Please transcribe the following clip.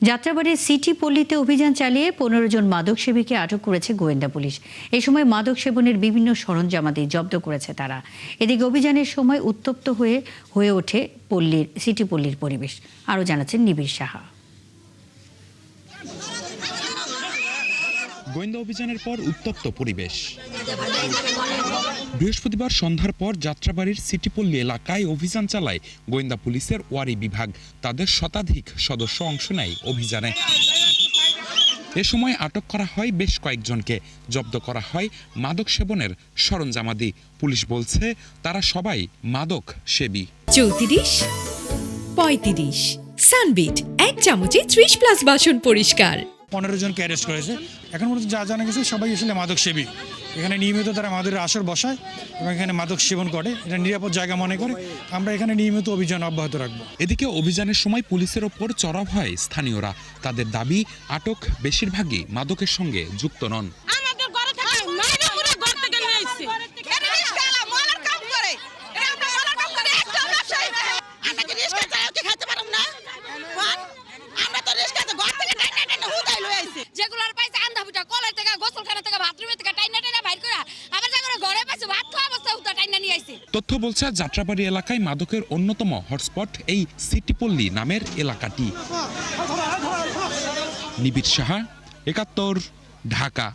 যাত্রাবাড়ির city পল্লীতে অভিযান চালিয়ে ১৫ জন মাদক সেবীকে আটক করেছে গোয়েন্দা পুলিশ। এই সময় মাদক সেবনের বিভিন্ন সরঞ্জামাদি জব্দ করেছে তারা। এদিকে অভিযানের সময় উত্তপ্ত হয়ে ওঠে সিটি পল্লীর পরিবেশ। আরও জানাচ্ছেন নিবিড় সাহা। গোয়েন্দা অভিযানের পর উত্তপ্ত পরিবেশ। বৃহস্পতিবার সন্ধ্যার পর যাত্রাবাড়ির সিটিপল্লী এলাকায় অভিযান চালায় গোয়েন্দা পুলিশের ওয়ারি বিভাগ। তাদের শতাধিক সদস্য অংশ নেয় অভিযানে। এ সময় আটক করা হয় বেশ কয়েকজনকে, জব্দ করা হয় মাদক সেবনের সরঞ্জামাদি। পুলিশ বলছে তারা সবাই মাদক সেবী। ৩৪, ৩৫ সানবিট ১ চামচে ৩০+ বাসন পরিষ্কার। 15 জনকে অ্যারেস্ট করেছে। এখন পর্যন্ত যা জানা গেছে সবাই আসলে মাদক সেবী। এখানে নিয়মিত তারা মাদকের আসর বসায় এবং এখানে মাদক সেবন করে। এটা নিরাপদ জায়গা মনে করে আমরা এখানে নিয়মিত অভিযান অব্যাহত রাখবো। এদিকে অভিযানের সময় পুলিশের ওপর চড়াও হয় স্থানীয়রা। তাদের দাবি, আটক বেশিরভাগই মাদকের সঙ্গে যুক্ত নন। তথ্য বলছে যাত্রাবাড়ি এলাকায় মাদকের অন্যতম হটস্পট এই সিটিপল্লী নামের এলাকাটি। নিবিড় সাহা, ৭১, ঢাকা।